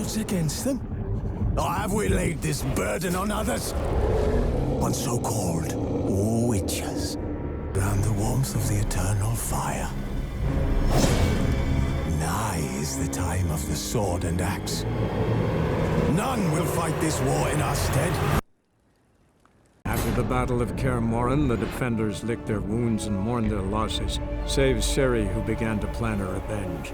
ourselves against them? Or have we laid this burden on others? On so-called witches, round the warmth of the eternal fire. Nigh is the time of the sword and axe. None will fight this war in our stead. After the Battle of Kaer Morhen, the defenders licked their wounds and mourned their losses, save Ciri, who began to plan her revenge.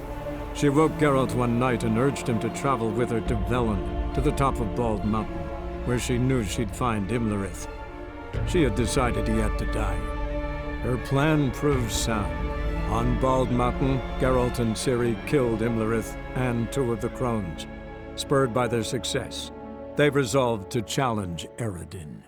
She woke Geralt one night and urged him to travel with her to Velen, to the top of Bald Mountain, where she knew she'd find Imlerith. She had decided he had to die. Her plan proved sound. On Bald Mountain, Geralt and Ciri killed Imlerith and 2 of the crones. Spurred by their success, they resolved to challenge Eredin.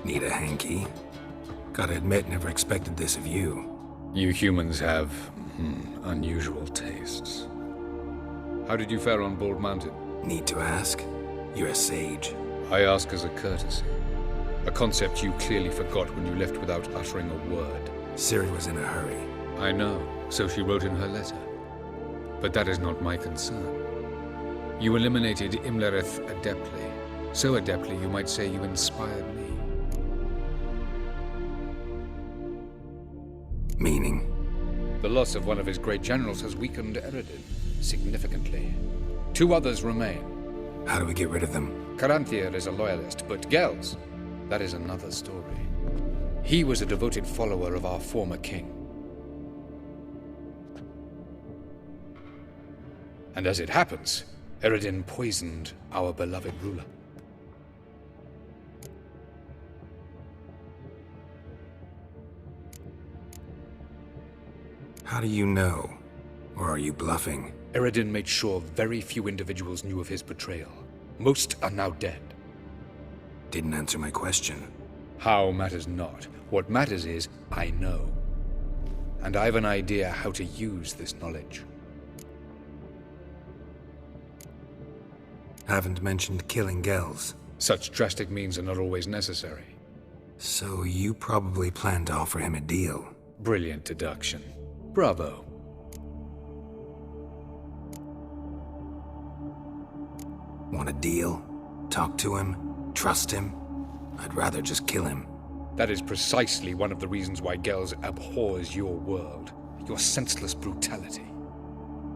Need a hanky? Gotta admit, never expected this of you. You humans have, unusual tastes. How did you fare on Bald Mountain? Need to ask? You're a sage. I ask as a courtesy. A concept you clearly forgot when you left without uttering a word. Ciri was in a hurry. I know, so she wrote in her letter. But that is not my concern. You eliminated Imlerith adeptly. So adeptly, you might say you inspired me. Meaning? The loss of one of his great generals has weakened Eredin significantly. 2 others remain. How do we get rid of them? Caranthir is a loyalist, but Gels, that is another story. He was a devoted follower of our former king. And as it happens, Eredin poisoned our beloved ruler. How do you know? Or are you bluffing? Eredin made sure very few individuals knew of his betrayal. Most are now dead. Didn't answer my question. How matters not. What matters is, I know. And I've an idea how to use this knowledge. Haven't mentioned killing Gels. Such drastic means are not always necessary. So you probably plan to offer him a deal. Brilliant deduction. Bravo. Want a deal? Talk to him? Trust him? I'd rather just kill him. That is precisely one of the reasons why Gels abhors your world. Your senseless brutality.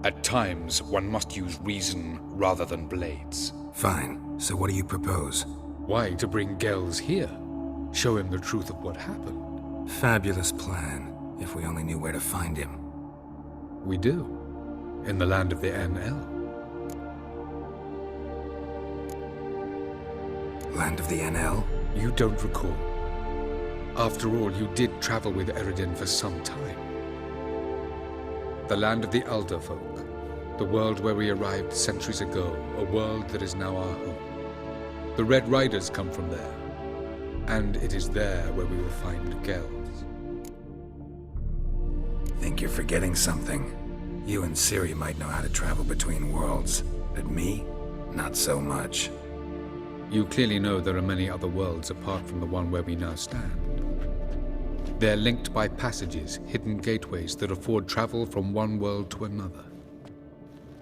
At times, one must use reason rather than blades. Fine. So what do you propose? Why, to bring Gels here. Show him the truth of what happened. Fabulous plan. If we only knew where to find him. We do. In the land of the NL. Land of the NL? You don't recall. After all, you did travel with Eredin for some time. The land of the Elder Folk. The world where we arrived centuries ago. A world that is now our home. The Red Riders come from there. And it is there where we will find Gels. Think you're forgetting something. You and Ciri might know how to travel between worlds, but me? Not so much. You clearly know there are many other worlds apart from the one where we now stand. They're linked by passages, hidden gateways that afford travel from one world to another.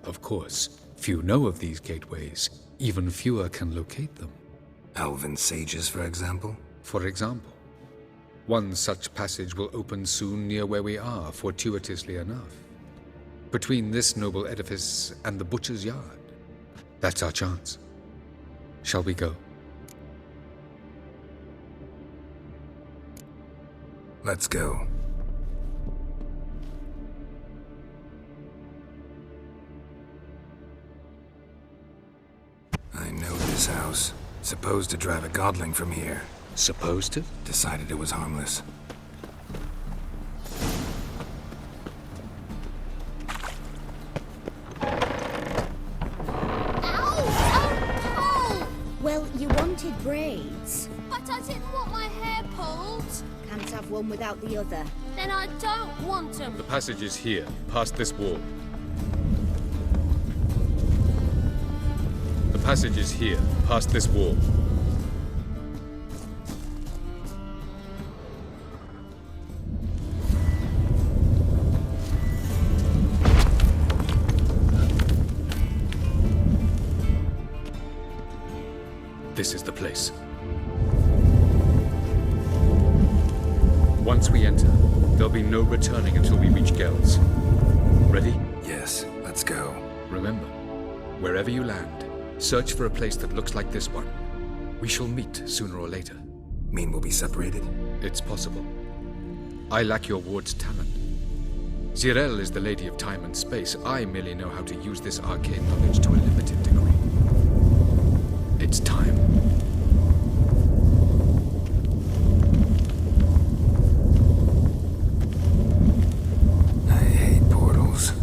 Of course, few know of these gateways. Even fewer can locate them. Elven sages, for example? For example. One such passage will open soon near where we are, fortuitously enough. Between this noble edifice and the butcher's yard. That's our chance. Shall we go? Let's go. know this house. Supposed to drive a godling from here. Supposed to? Decided it was harmless. Well, you wanted braids. But I didn't want my hair pulled. Can't have one without the other. Then I don't want them. The passage is here, past this wall. The passage is here, past this wall. This is the place. Once we enter, there'll be no returning until we reach Gel's. Ready? Yes, let's go. Remember, wherever you land, search for a place that looks like this one. We shall meet sooner or later. Mean we'll be separated? It's possible. I lack your ward's talent. Zirel is the lady of time and space. I merely know how to use this arcane knowledge to a limited degree. It's time. I hate portals.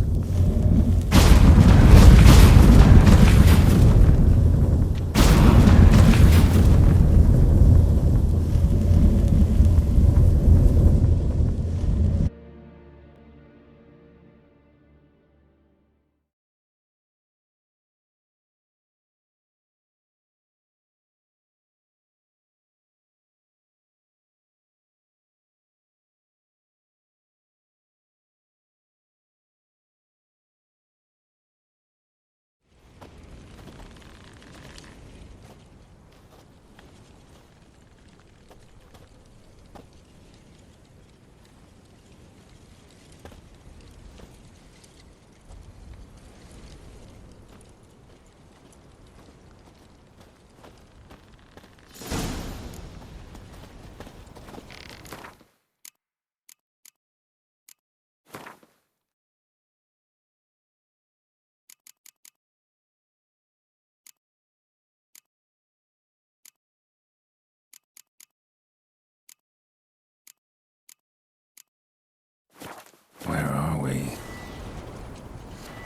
Where are we?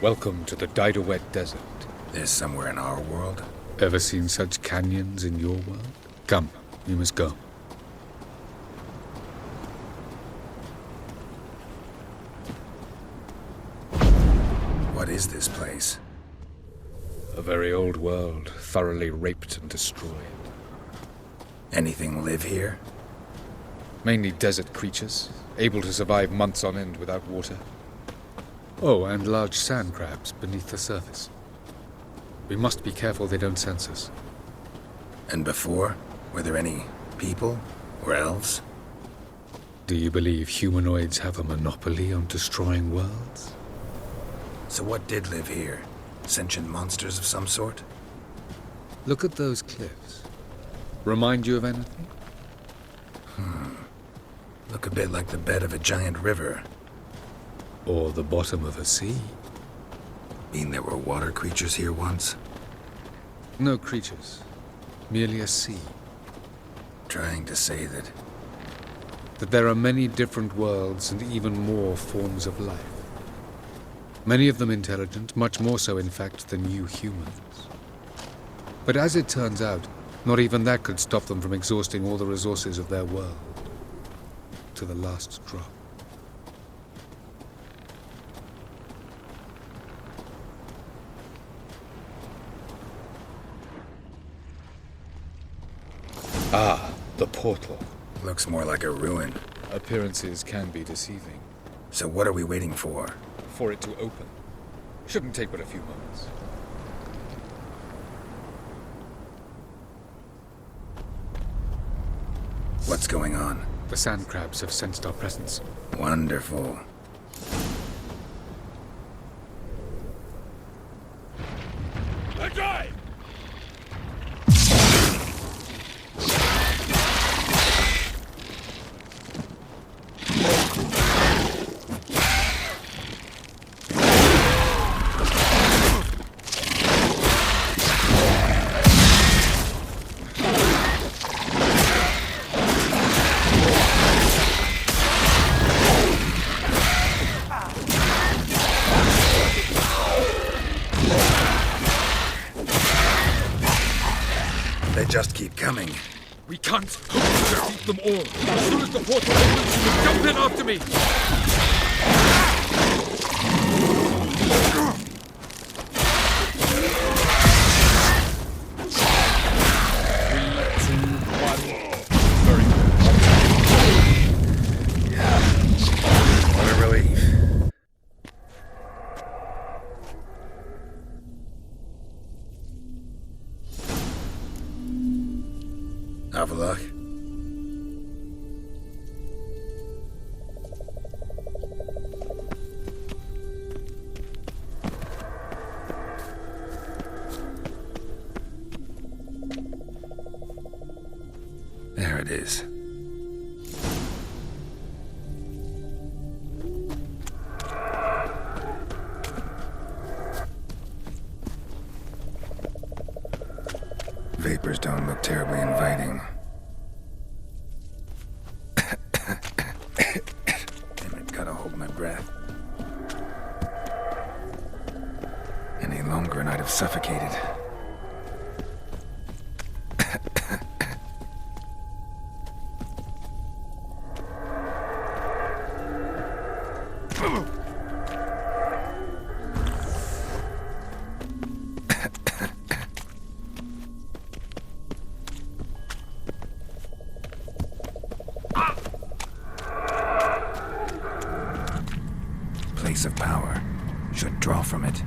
Welcome to the Didowet Desert. This somewhere in our world? Ever seen such canyons in your world? Come, you must go. What is this place? A very old world, thoroughly raped and destroyed. Anything live here? Mainly desert creatures, able to survive months on end without water. Oh, and large sand crabs beneath the surface. We must be careful they don't sense us. And before? Were there any people? Or elves? Do you believe humanoids have a monopoly on destroying worlds? So what did live here? Sentient monsters of some sort? Look at those cliffs. Remind you of anything? Look a bit like the bed of a giant river. Or the bottom of a sea? Mean there were water creatures here once? No creatures. Merely a sea. Trying to say that... That there are many different worlds and even more forms of life. Many of them intelligent, much more so in fact than you humans. But as it turns out, not even that could stop them from exhausting all the resources of their world. To the last drop. Ah, the portal. Looks more like a ruin. Appearances can be deceiving. So what are we waiting for? For it to open. Shouldn't take but a few moments. What's going on? The sand crabs have sensed our presence. Wonderful. just keep coming. We can't hope to defeat them all. As soon as the portal opens, you will jump in after me. What a relief. Avallac'h? There it is. Vapors don't look terribly inviting. Damn it, gotta hold my breath. Any longer and I'd have suffocated. Place of power. Should draw from it.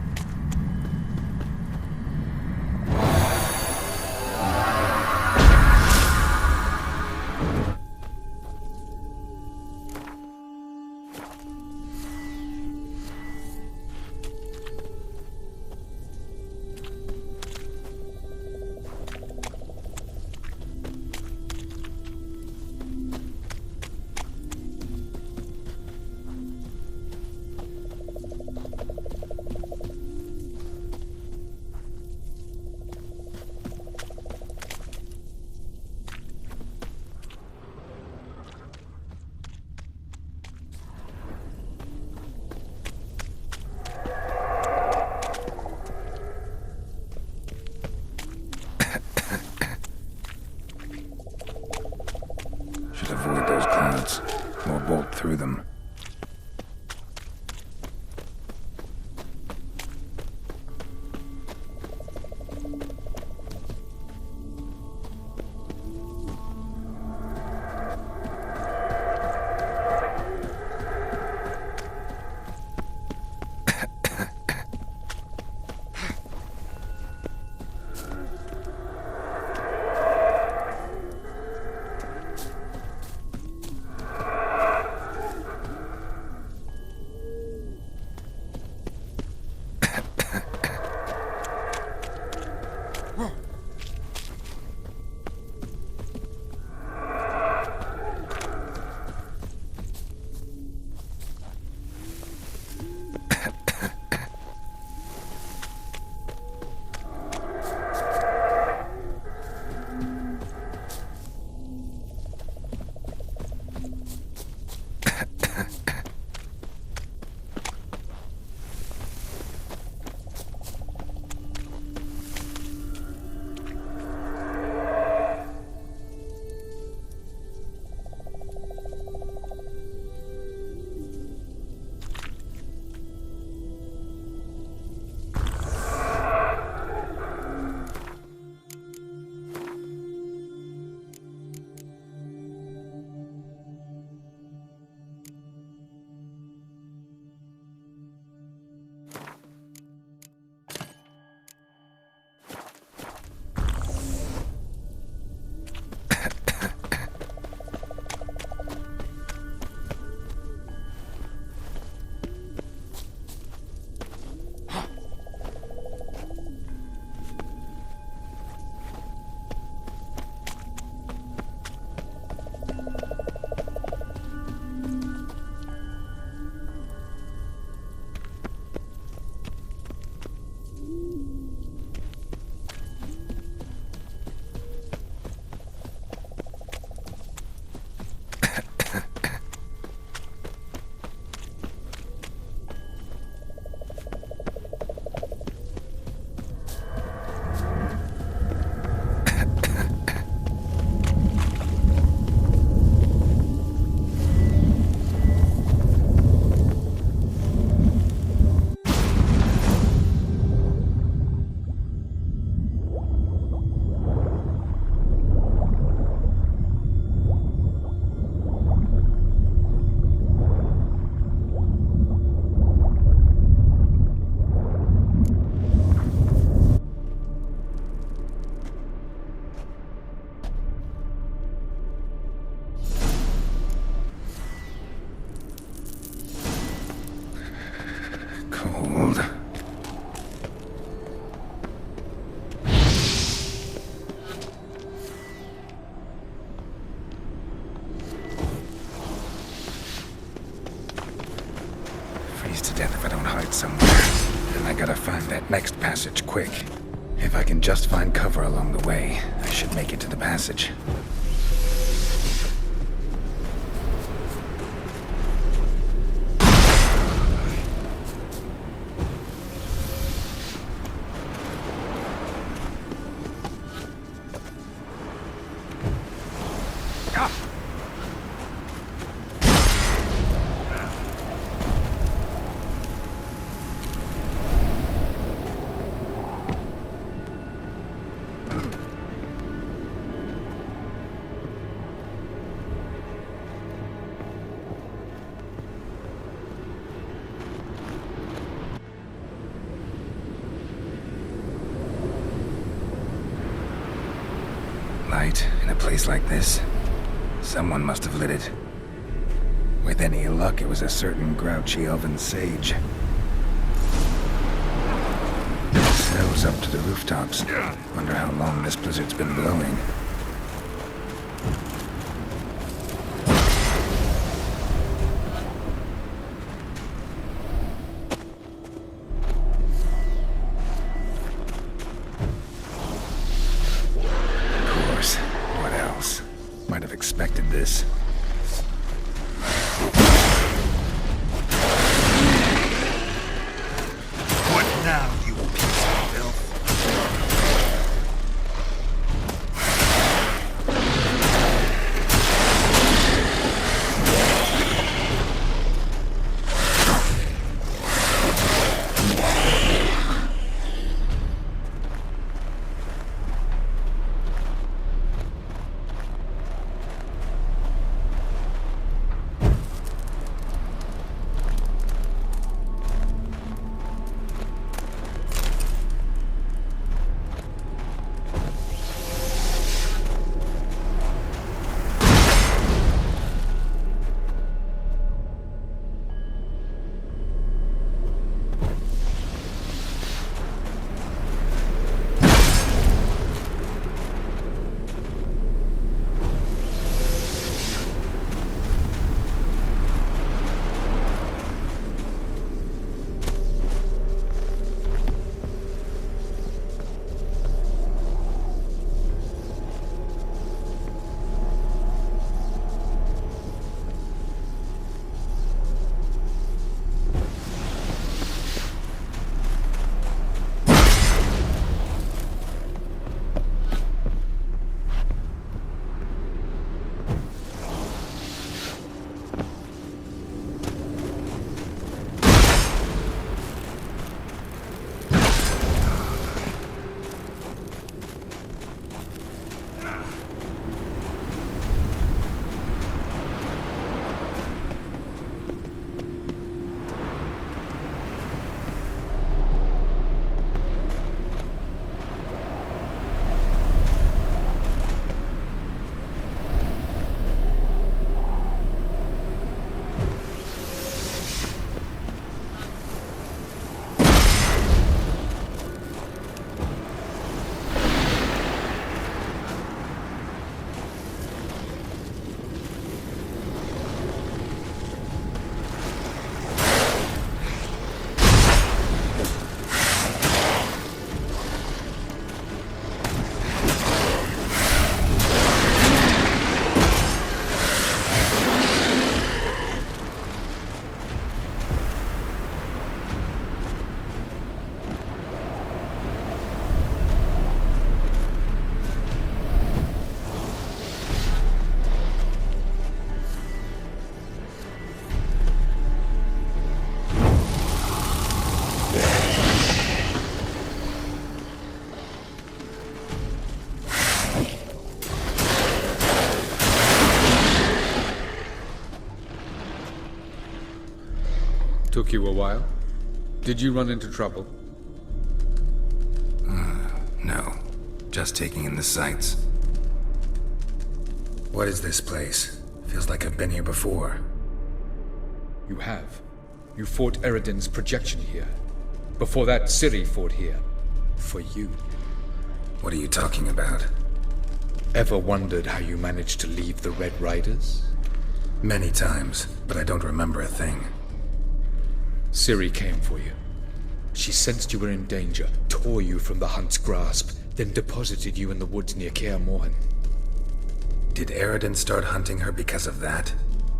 Hold. Freeze to death if I don't hide somewhere. Then I gotta find that next passage quick. If I can just find cover along the way, I should make it to the passage. Light in a place like this? Someone must have lit it. With any luck, it was a certain grouchy elven sage. Snow's up to the rooftops. Wonder how long this blizzard's been blowing. Might have expected this. What now, you piece of filth? Took you a while? Did you run into trouble? No. Just taking in the sights. What is this place? Feels like I've been here before. You have. You fought Eredin's projection here. Before that, Ciri fought here. For you. What are you talking about? Ever wondered how you managed to leave the Red Riders? Many times, but I don't remember a thing. Ciri came for you. She sensed you were in danger, tore you from the Hunt's grasp, then deposited you in the woods near Kaer Morhen. Did Eredin start hunting her because of that?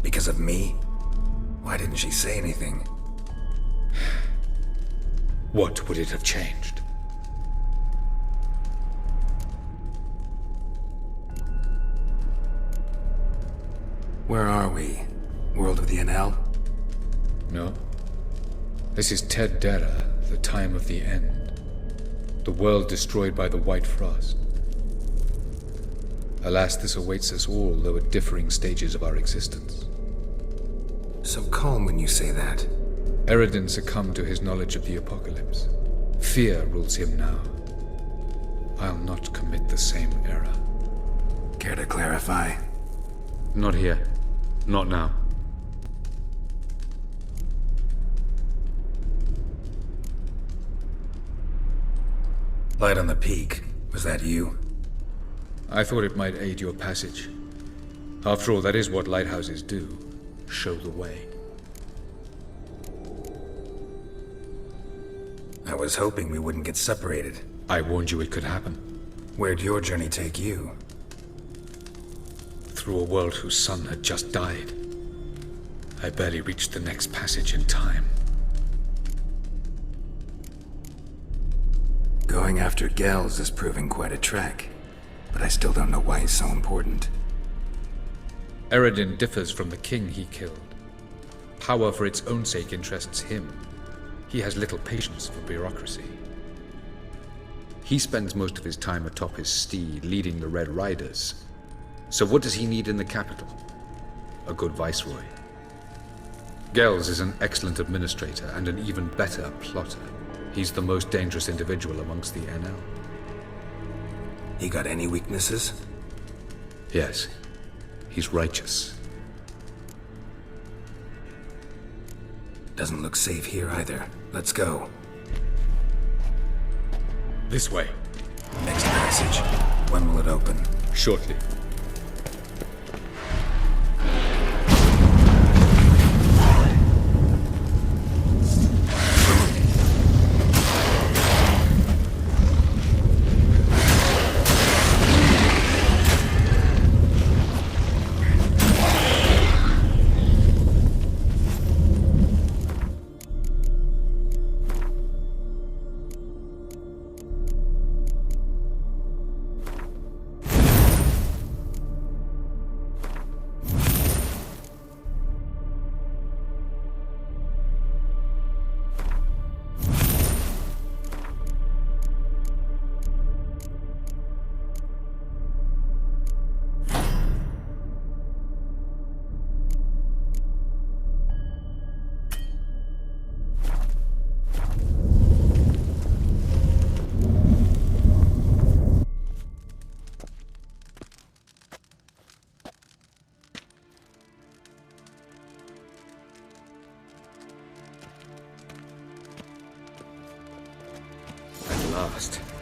Because of me? Why didn't she say anything? What would it have changed? Where are we? World of the NL? No. This is Ted Dera, the time of the end. The world destroyed by the White Frost. Alas, this awaits us all, though at differing stages of our existence. So calm when you say that. Eredin succumbed to his knowledge of the apocalypse. Fear rules him now. I'll not commit the same error. Care to clarify? Not here. Not now. Light on the peak. Was that you? I thought it might aid your passage. After all, that is what lighthouses do. Show the way. I was hoping we wouldn't get separated. I warned you it could happen. Where'd your journey take you? Through a world whose son had just died. I barely reached the next passage in time. Going after Gels is proving quite a trek, but I still don't know why he's so important. Eredin differs from the king he killed. Power for its own sake interests him. He has little patience for bureaucracy. He spends most of his time atop his steed, leading the Red Riders. So what does he need in the capital? A good viceroy. Gels is an excellent administrator and an even better plotter. He's the most dangerous individual amongst the NL. He got any weaknesses? Yes. He's righteous. Doesn't look safe here either. Let's go. This way. Next passage. When will it open? Shortly.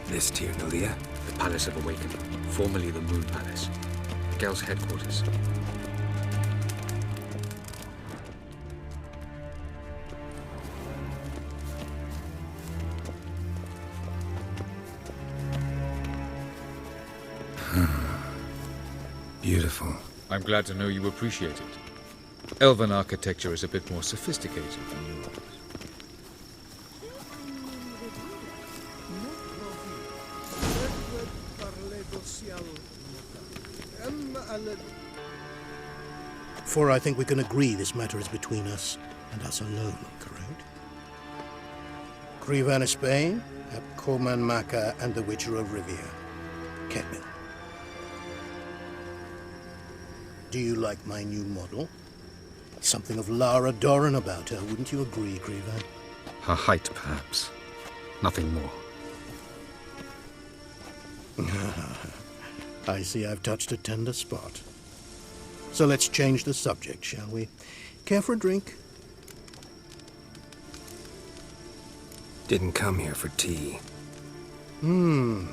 This Tirnalia? The Palace of Awakening, formerly the Moon Palace. Gel's headquarters. Beautiful. I'm glad to know you appreciate it. Elven architecture is a bit more sophisticated than yours. For I think we can agree this matter is between us and us alone, correct? Krivan of Spain, Koman Maka, and the Witcher of Rivia. Kevin. Do you like my new model? Something of Lara Doran about her, wouldn't you agree, Krivan? Her height, perhaps. Nothing more. I see I've touched a tender spot. So let's change the subject, shall we? Care for a drink? Didn't come here for tea. I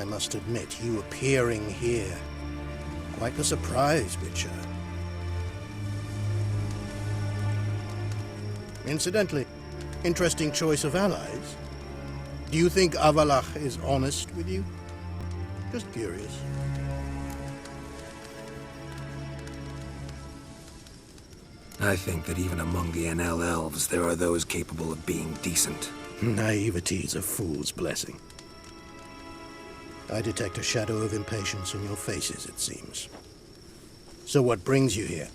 must admit, you appearing here, quite a surprise, Witcher. Incidentally, interesting choice of allies. Do you think Avallac'h is honest with you? Just curious. I think that even among the NL elves, there are those capable of being decent. Naivety is a fool's blessing. I detect a shadow of impatience in your faces, it seems. So what brings you here?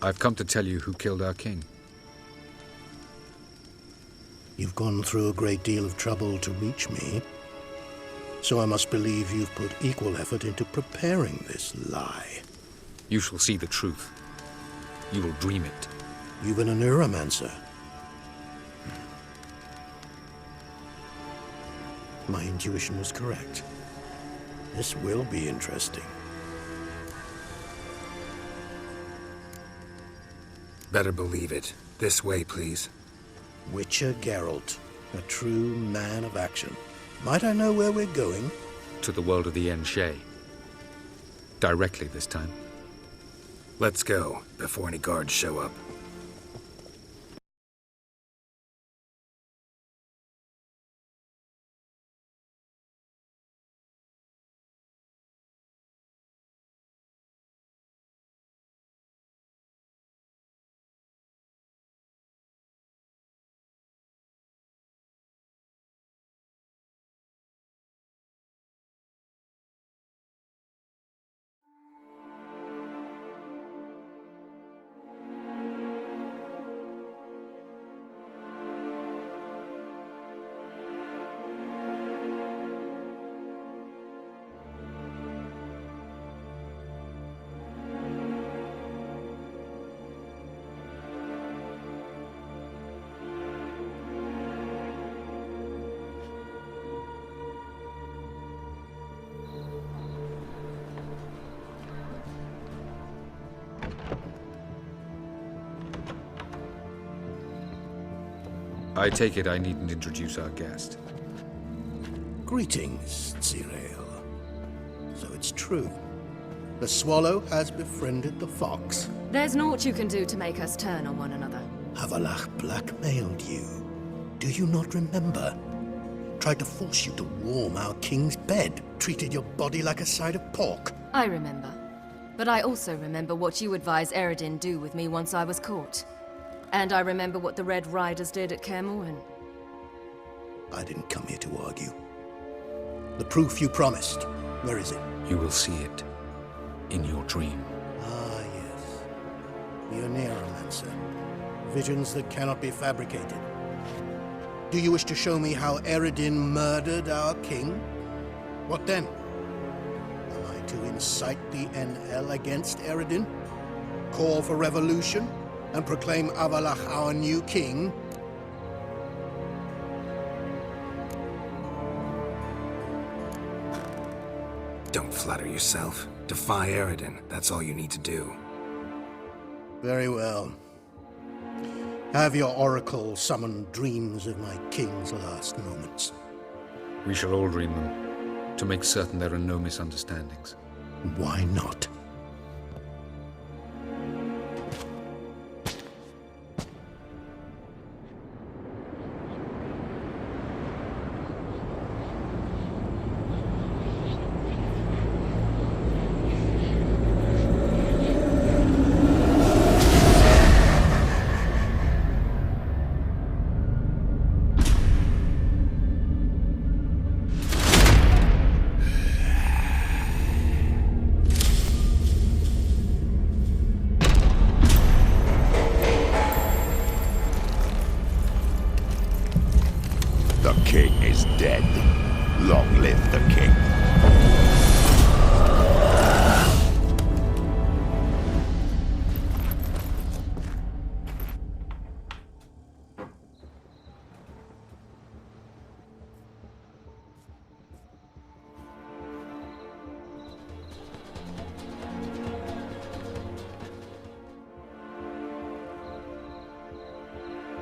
I've come to tell you who killed our king. You've gone through a great deal of trouble to reach me, so I must believe you've put equal effort into preparing this lie. You shall see the truth. You will dream it. You've been a neuromancer. My intuition was correct. This will be interesting. Better believe it. This way, please. Witcher Geralt, a true man of action. Might I know where we're going? To the world of the Enshe. Directly this time. Let's go, before any guards show up. I take it I needn't introduce our guest. Greetings, Ciri. So it's true. The swallow has befriended the fox. There's naught you can do to make us turn on one another. Avallac'h blackmailed you. Do you not remember? Tried to force you to warm our king's bed. Treated your body like a side of pork. I remember. But I also remember what you advised Eredin do with me once I was caught. And I remember what the Red Riders did at Kaer Morhen. I didn't come here to argue. The proof you promised, where is it? You will see it. In your dream. Ah, yes. The Neuromancer. Visions that cannot be fabricated. Do you wish to show me how Eredin murdered our king? What then? Am I to incite the NL against Eredin? Call for revolution? And proclaim Avallac'h our new king? Don't flatter yourself. Defy Eredin. That's all you need to do. Very well. Have your oracle summon dreams of my king's last moments. We shall all dream them, to make certain there are no misunderstandings. Why not? The king is dead. Long live the king.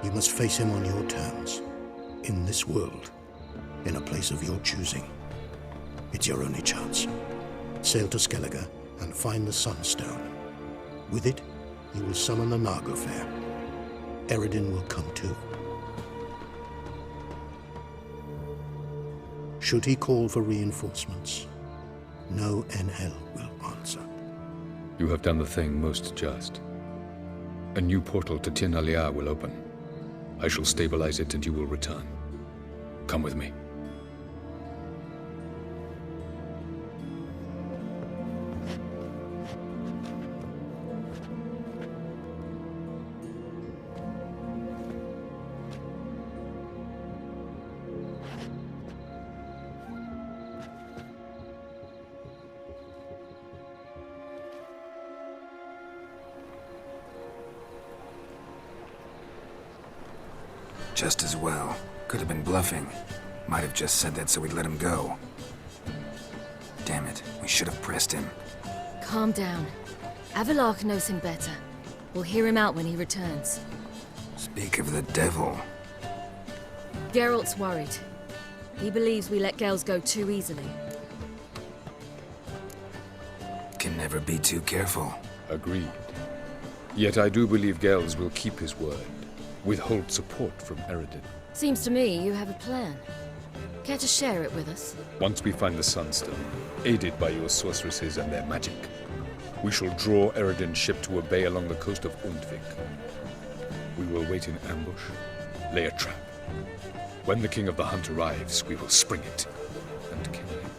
You must face him on your terms. In this world. In a place of your choosing. It's your only chance. Sail to Skellige and find the Sunstone. With it, you will summon the Naga Fair. Eredin will come too. Should he call for reinforcements, no NL will answer. You have done the thing most just. A new portal to Tirnalia will open. I shall stabilize it and you will return. Come with me. Just as well. Could have been bluffing. Might have just said that so we'd let him go. Damn it, we should have pressed him. Calm down. Avallac'h knows him better. We'll hear him out when he returns. Speak of the devil. Geralt's worried. He believes we let girls go too easily. Can never be too careful. Agreed. Yet I do believe Gels will keep his word. Withhold support from Eredin. Seems to me you have a plan. Care to share it with us? Once we find the Sunstone, aided by your sorceresses and their magic, we shall draw Eredin's ship to a bay along the coast of Undvik. We will wait in ambush, lay a trap. When the King of the Hunt arrives, we will spring it and kill him.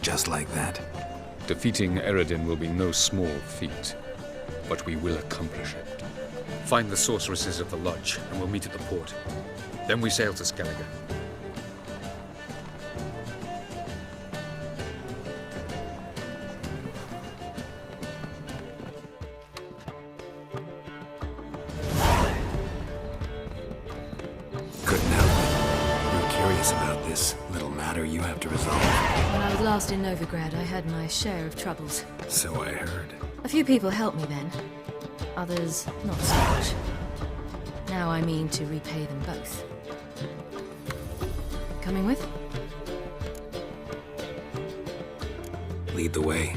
Just like that? Defeating Eredin will be no small feat, but we will accomplish it. Find the sorceresses of the lodge, and we'll meet at the port. Then we sail to Skellige. Couldn't help it. You're curious about this little matter you have to resolve. When I was last in Novigrad, I had my share of troubles. So I heard. A few people helped me then. Others, not so much. Now I mean to repay them both. Coming with? Lead the way.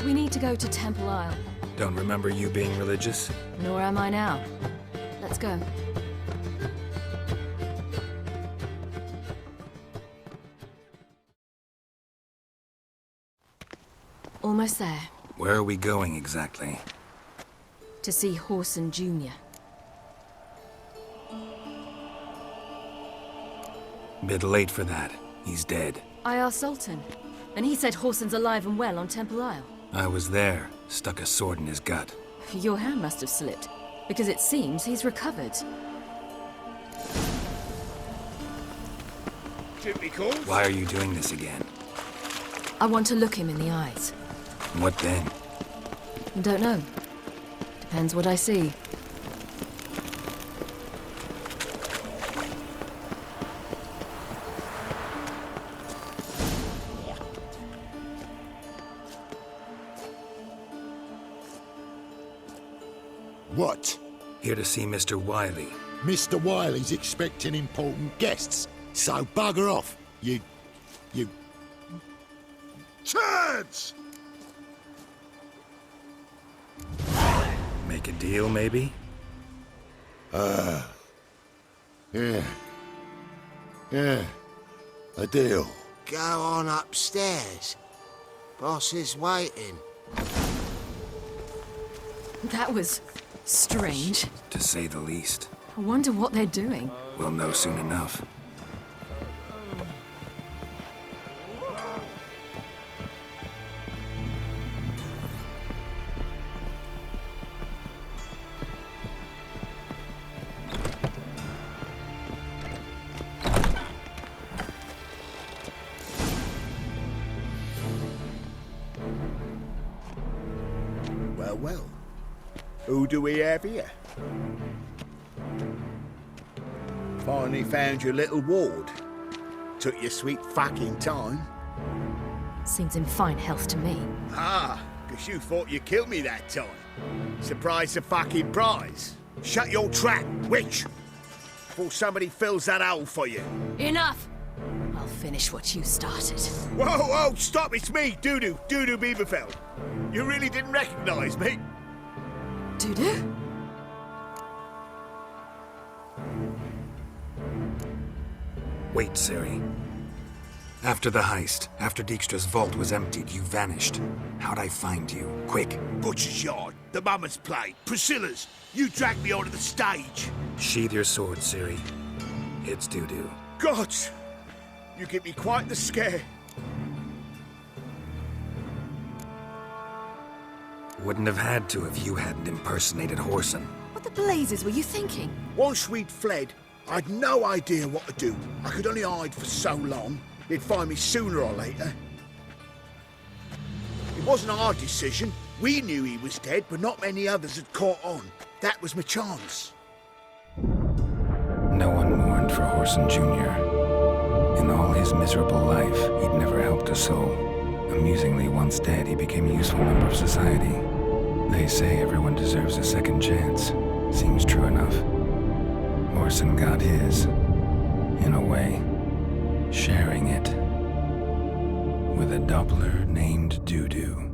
We need to go to Temple Isle. Don't remember you being religious? Nor am I now. Let's go. Almost there. Where are we going exactly? To see Horson Jr. Bit late for that. He's dead. I asked Sultan, and he said Horson's alive and well on Temple Isle. I was there. Stuck a sword in his gut. Your hand must have slipped, because it seems he's recovered. Why are you doing this again? I want to look him in the eyes. What then? Don't know. Depends what I see. What? Here to see Mr. Wiley. Mr. Wiley's expecting important guests, so bugger off, you turds! Make a deal, maybe? Yeah, a deal. Go on upstairs. Boss is waiting. That was strange. To say the least. I wonder what they're doing. We'll know soon enough. Well, who do we have here? Finally found your little ward. Took your sweet fucking time. Seems in fine health to me. Ah, 'cause you thought you killed me that time. Surprise the fucking prize. Shut your trap, witch! Before somebody fills that hole for you. Enough! I'll finish what you started. Whoa, whoa, stop! It's me, Dudu Beaverfeld. You really didn't recognize me? Dudu? Wait, Ciri. After the heist, after Dijkstra's vault was emptied, you vanished. How'd I find you? Quick. Butcher's Yard, the Mummer's Plate, Priscilla's. You dragged me onto the stage. Sheathe your sword, Ciri. It's Dudu. Gods! You give me quite the scare. Wouldn't have had to if you hadn't impersonated Whoreson. What the blazes were you thinking? Once we'd fled, I'd no idea what to do. I could only hide for so long. They'd find me sooner or later. It wasn't our decision. We knew he was dead, but not many others had caught on. That was my chance. No one mourned for Whoreson Jr. In all his miserable life, he'd never helped a soul. Amusingly, once dead, he became a useful member of society. They say everyone deserves a second chance. Seems true enough. Whoreson got his, in a way, sharing it with a Doppler named Dudu.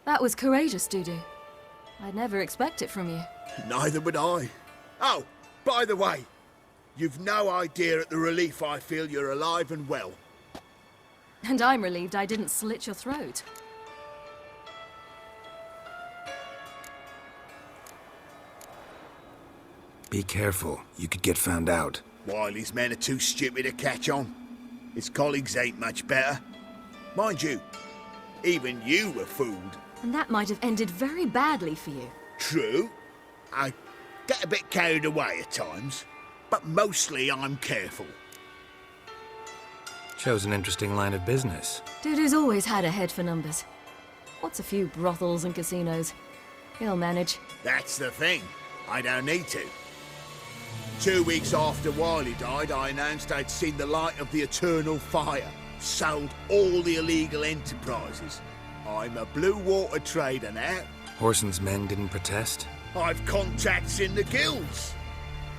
That was courageous, Dudu. I'd never expect it from you. Neither would I. Oh, by the way, you've no idea at the relief I feel you're alive and well. And I'm relieved I didn't slit your throat. Be careful, you could get found out. Wiley's men are too stupid to catch on. His colleagues ain't much better. Mind you, even you were fooled. And that might have ended very badly for you. True. I get a bit carried away at times, but mostly I'm careful. Chose an interesting line of business. Dudu's always had a head for numbers. What's a few brothels and casinos? He'll manage. That's the thing. I don't need to. 2 weeks after Wiley died, I announced I'd seen the light of the eternal fire. Sold all the illegal enterprises. I'm a blue water trader now. Whoreson's men didn't protest? I've contacts in the guilds.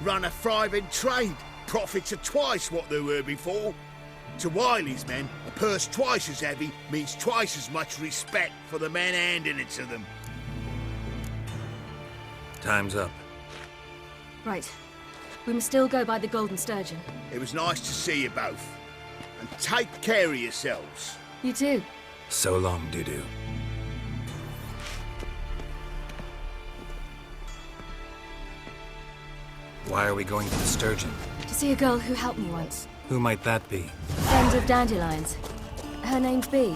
Run a thriving trade. Profits are twice what they were before. To Wiley's men, a purse twice as heavy means twice as much respect for the men handing it to them. Time's up. Right. We must still go by the Golden Sturgeon. It was nice to see you both. And take care of yourselves. You too. So long, Dudu. Why are we going to the Sturgeon? To see a girl who helped me once. Who might that be? Friend of Dandelion's. Her name's Bee.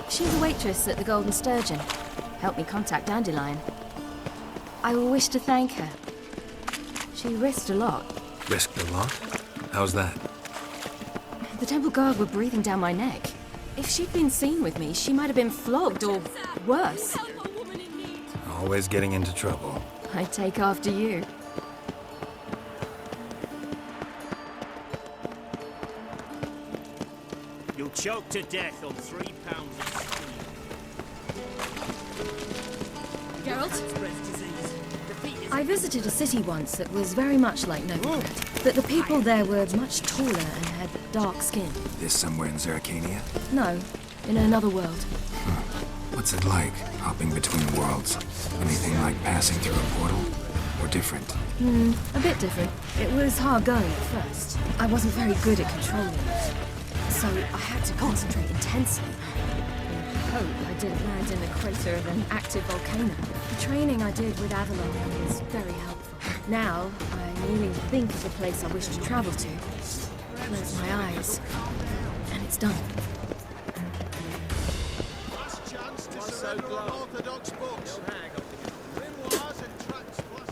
She's a waitress at the Golden Sturgeon. Helped me contact Dandelion. I will wish to thank her. She risked a lot. Risked a lot? How's that? The temple guard were breathing down my neck. If she'd been seen with me, she might have been flogged or worse. Always getting into trouble. I take after you. You'll choke to death on 3 pounds of steam. Geralt? I visited a city once that was very much like Novigrad, but the people there were much taller and had dark skin. This somewhere in Zeracania? No, in another world. What's it like, hopping between worlds? Anything like passing through a portal? Or different? A bit different. It was hard going at first. I wasn't very good at controlling it. So I had to concentrate intensely. I hope I didn't land in the crater of an active volcano. The training I did with Avallac'h was very helpful. Now, I merely think of a place I wish to travel to. Close my eyes, and it's done. Last chance to surrender Orthodox books. Grimoires and tracts plus...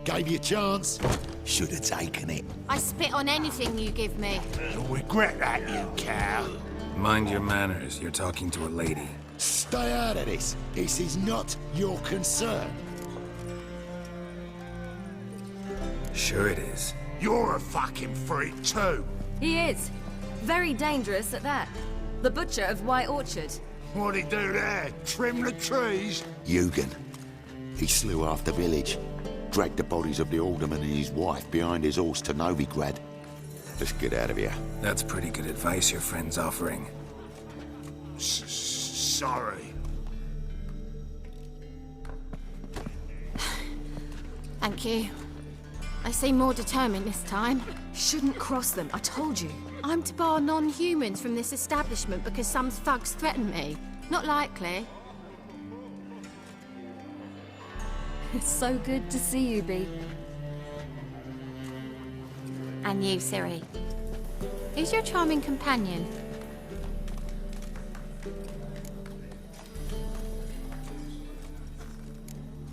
Gave you a chance. Should have taken it. I spit on anything you give me. You'll regret that, you cow. Mind your manners, you're talking to a lady. Stay out of this. This is not your concern. Sure it is. You're a fucking freak too. He is. Very dangerous at that. The butcher of White Orchard. What'd he do there? Trim the trees? Eugen. He slew half the village. Dragged the bodies of the alderman and his wife behind his horse to Novigrad. Let's get out of here. That's pretty good advice your friend's offering. Sorry. Thank you. They seem more determined this time. Shouldn't cross them, I told you. I'm to bar non-humans from this establishment because some thugs threaten me. Not likely. It's so good to see you, Bee. And you, Ciri. Who's your charming companion?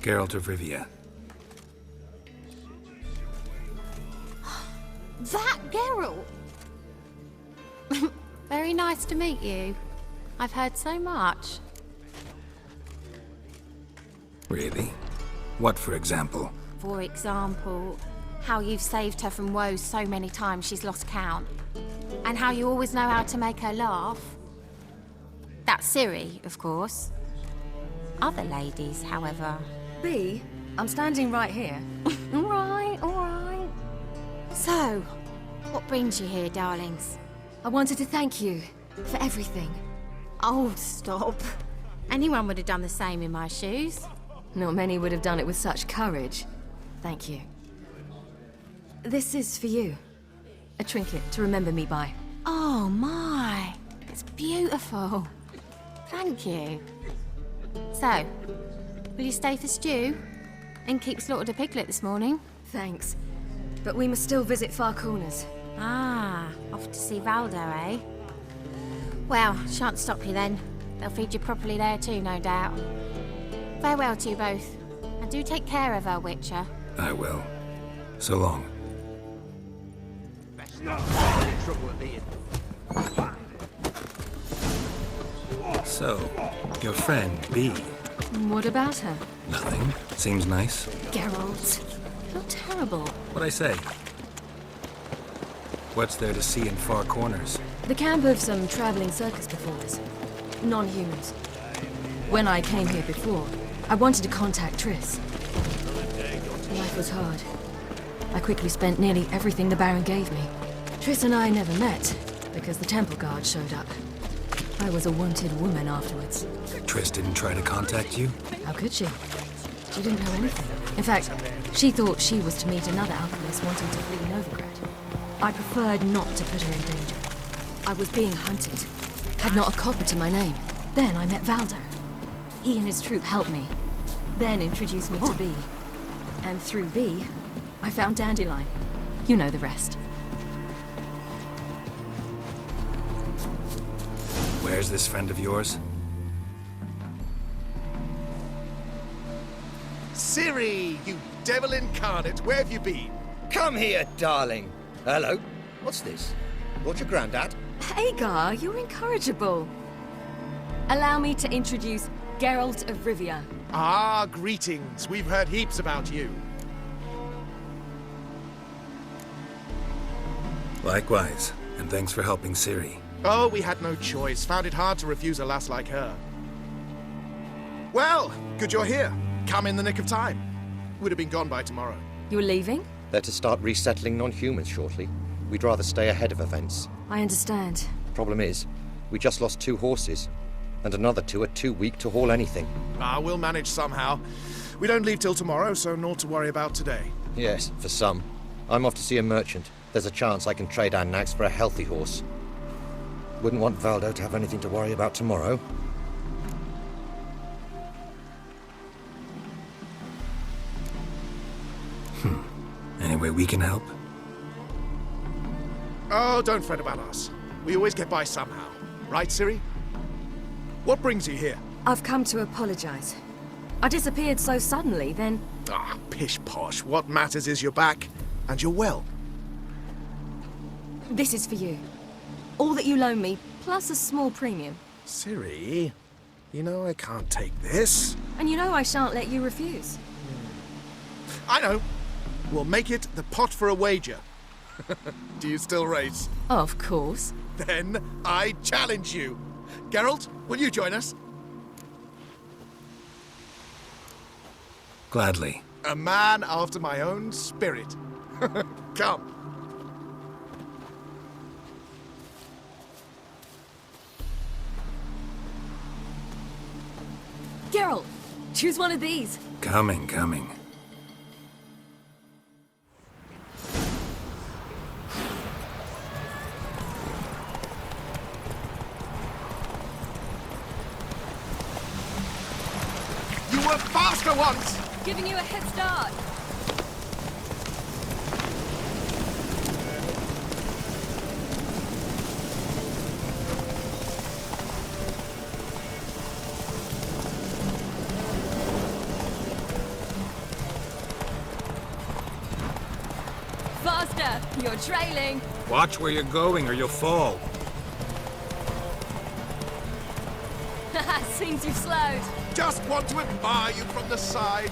Geralt of Rivia. That Geralt! Very nice to meet you. I've heard so much. Really? What, for example? For example, how you've saved her from woes so many times she's lost count. And how you always know how to make her laugh. That's Ciri, of course. Other ladies, however... Bee, I'm standing right here. All right. So, what brings you here, darlings? I wanted to thank you for everything. Oh, stop. Anyone would have done the same in my shoes. Not many would have done it with such courage. Thank you. This is for you. A trinket to remember me by. Oh my, it's beautiful. Thank you. So, will you stay for stew? And keep slaughtered a piglet this morning? Thanks. But we must still visit Far Corners. Ah, off to see Valdo, eh? Well, shan't stop you then. They'll feed you properly there too, no doubt. Farewell to you both. And do take care of her, Witcher. I will. So long. So, your friend, Bee. What about her? Nothing. Seems nice. Geralt. How terrible. What'd I say? What's there to see in Far Corners? The camp of some traveling circus performers. Non-humans. When I came here before, I wanted to contact Triss. Life was hard. I quickly spent nearly everything the Baron gave me. Triss and I never met, because the temple guard showed up. I was a wanted woman afterwards. Triss didn't try to contact you? How could she? She didn't know anything. In fact, she thought she was to meet another alchemist wanting to flee Novigrad. I preferred not to put her in danger. I was being hunted. Had not a copper to my name. Then I met Valdo. He and his troop helped me. Then introduced me to Bee. And through Bee, I found Dandelion. You know the rest. Where's this friend of yours? Ciri, you devil incarnate, where have you been? Come here, darling. Hello. What's this? What's your granddad? Hagar, you're incorrigible. Allow me to introduce Geralt of Rivia. Ah, greetings. We've heard heaps about you. Likewise, and thanks for helping Ciri. Oh, we had no choice. Found it hard to refuse a lass like her. Well, good you're here. Come in the nick of time. Would have been gone by tomorrow. You're leaving? They're to start resettling non-humans shortly. We'd rather stay ahead of events. I understand. Problem is, we just lost 2 horses, and another 2 are too weak to haul anything. Ah, we'll manage somehow. We don't leave till tomorrow, so naught to worry about today. Yes, for some. I'm off to see a merchant. There's a chance I can trade our nags for a healthy horse. Wouldn't want Valdo to have anything to worry about tomorrow. Any way we can help? Oh, don't fret about us. We always get by somehow. Right, Ciri? What brings you here? I've come to apologize. I disappeared so suddenly, then... Ah, pish-posh. What matters is you're back. And you're well. This is for you. All that you loan me, plus a small premium. Ciri, you know I can't take this. And you know I shan't let you refuse. I know. We'll make it the pot for a wager. Do you still race? Of course. Then I challenge you. Geralt, will you join us? Gladly. A man after my own spirit. Come. Geralt, choose one of these. Coming. You were faster once! Giving you a head start. Faster! You're trailing. Watch where you're going or you'll fall. Seems you've slowed. Just want to admire you from the side.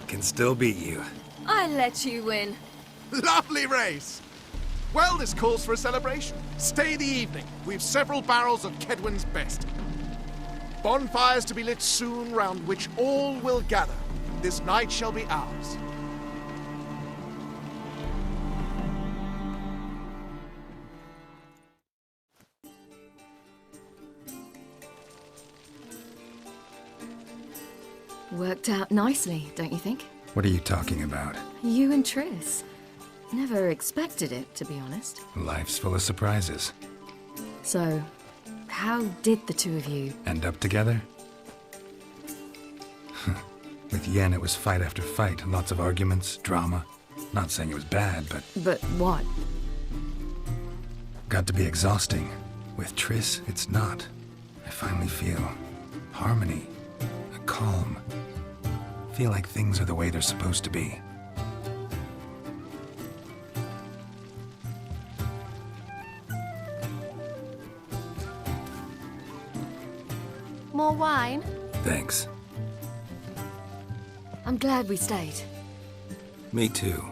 Can still beat you. I let you win. Lovely race! Well, this calls for a celebration. Stay the evening. We've several barrels of Kedwen's best. Bonfires to be lit soon, round which all will gather. This night shall be ours. Worked out nicely, don't you think? What are you talking about? You and Triss. Never expected it, to be honest. Life's full of surprises. So, how did the two of you... End up together? With Yen, it was fight after fight. Lots of arguments, drama. Not saying it was bad, but... But what? Got to be exhausting. With Triss, it's not. I finally feel harmony, a calm. Feel like things are the way they're supposed to be. More wine? Thanks. I'm glad we stayed. Me too.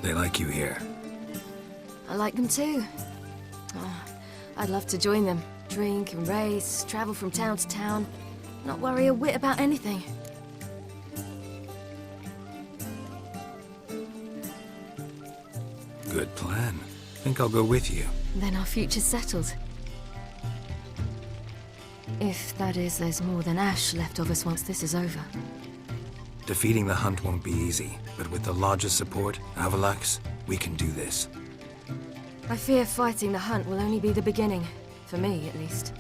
They like you here. I like them too. I'd love to join them. Drink and race, travel from town to town. Not worry a whit about anything. Good plan. Think I'll go with you. Then our future's settled. If, that is, there's more than ash left of us once this is over. Defeating the hunt won't be easy, but with the Lodge's support, Avallac'h's, we can do this. I fear fighting the hunt will only be the beginning. For me, at least.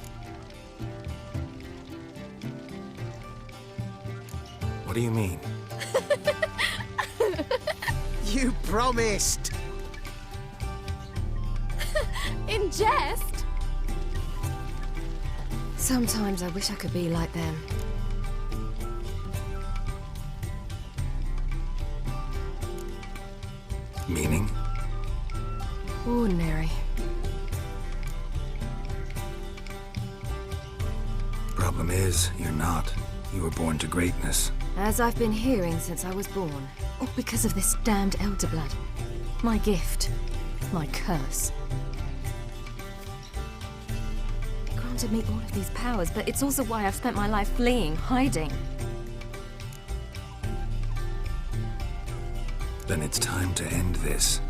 What do you mean? You promised! In jest? Sometimes I wish I could be like them. Meaning? Ordinary. Problem is, you're not. You were born to greatness. As I've been hearing since I was born. All because of this damned elder blood. My gift. My curse. It granted me all of these powers, but it's also why I've spent my life fleeing, hiding. Then it's time to end this.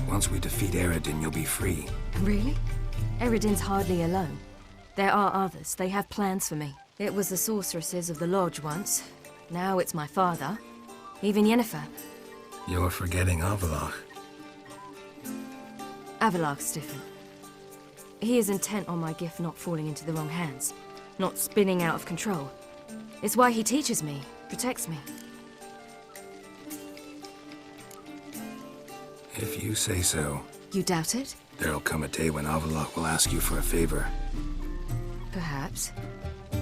Once we defeat Eredin, you'll be free. Really? Eredin's hardly alone. There are others. They have plans for me. It was the sorceresses of the Lodge once. Now it's my father. Even Yennefer. You're forgetting Avallac'h. Avallac'h's different. He is intent on my gift not falling into the wrong hands. Not spinning out of control. It's why he teaches me, protects me. If you say so. You doubt it? There'll come a day when Avallac'h will ask you for a favor. Perhaps.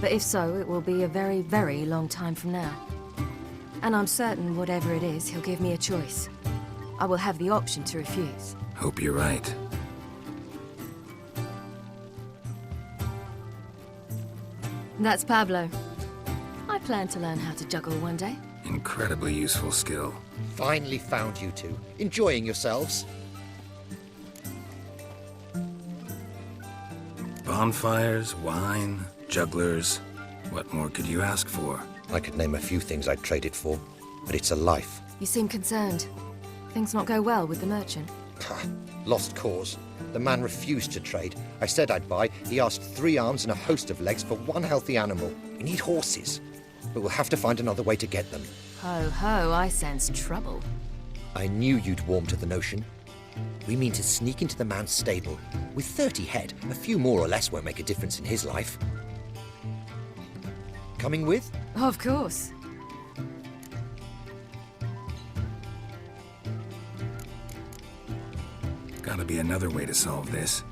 But if so, it will be a very, very long time from now. And I'm certain whatever it is, he'll give me a choice. I will have the option to refuse. Hope you're right. That's Pablo. I plan to learn how to juggle one day. Incredibly useful skill. Finally found you two. Enjoying yourselves? Bonfires, wine, jugglers. What more could you ask for? I could name a few things I'd trade it for, but it's a life. You seem concerned. Things not go well with the merchant. Lost cause. The man refused to trade. I said I'd buy. He asked 3 arms and a host of legs for 1 healthy animal. We need horses, but we'll have to find another way to get them. Ho ho, I sense trouble. I knew you'd warm to the notion. We mean to sneak into the man's stable. With 30 head, a few more or less won't make a difference in his life. Coming with? Of course. Gotta be another way to solve this.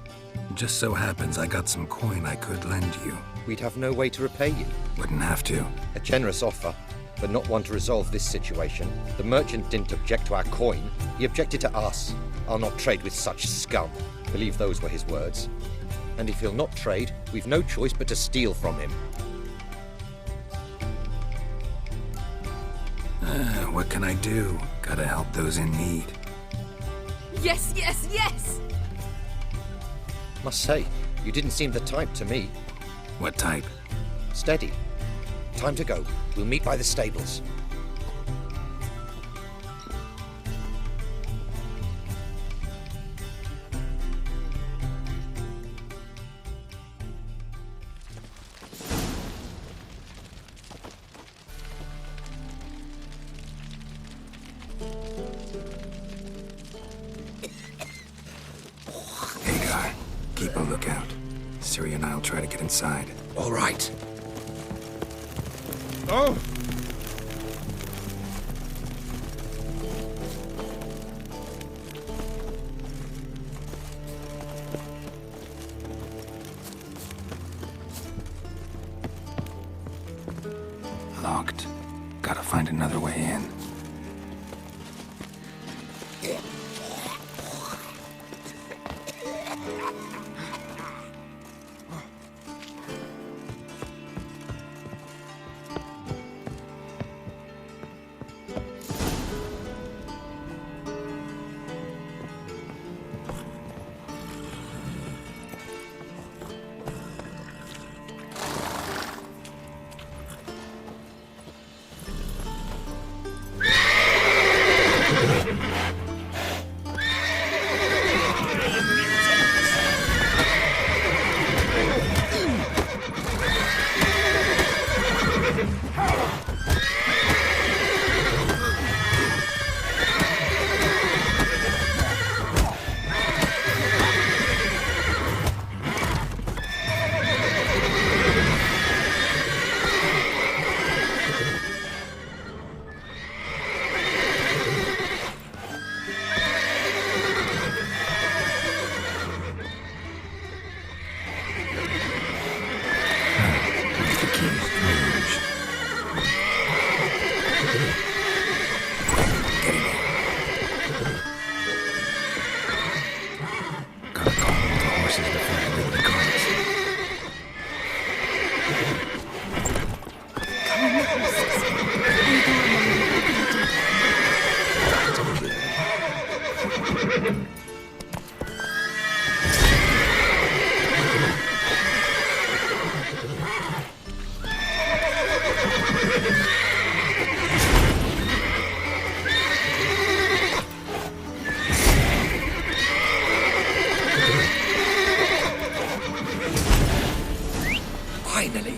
Just so happens I got some coin I could lend you. We'd have no way to repay you. Wouldn't have to. A generous offer, but not one to resolve this situation. The merchant didn't object to our coin. He objected to us. I'll not trade with such scum. Believe those were his words. And if he'll not trade, we've no choice but to steal from him. What can I do? Gotta help those in need. Yes, yes, yes! Must say, you didn't seem the type to me. What type? Steady. Time to go. We'll meet by the stables. Keep a lookout. Suriya and I'll try to get inside. All right. Oh! Locked. Gotta find another way in. Finally!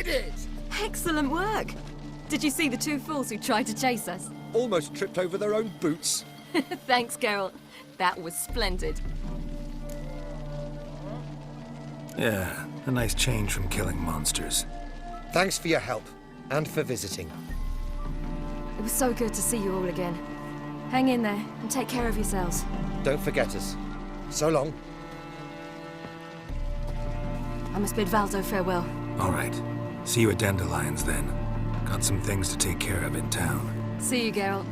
did it! Excellent work! Did you see the two fools who tried to chase us? Almost tripped over their own boots. Thanks, Geralt. That was splendid. Yeah, a nice change from killing monsters. Thanks for your help, and for visiting. It was so good to see you all again. Hang in there, and take care of yourselves. Don't forget us. So long. I must bid Valdo farewell. All right. See you at Dandelions, then. Got some things to take care of in town. See you, Geralt.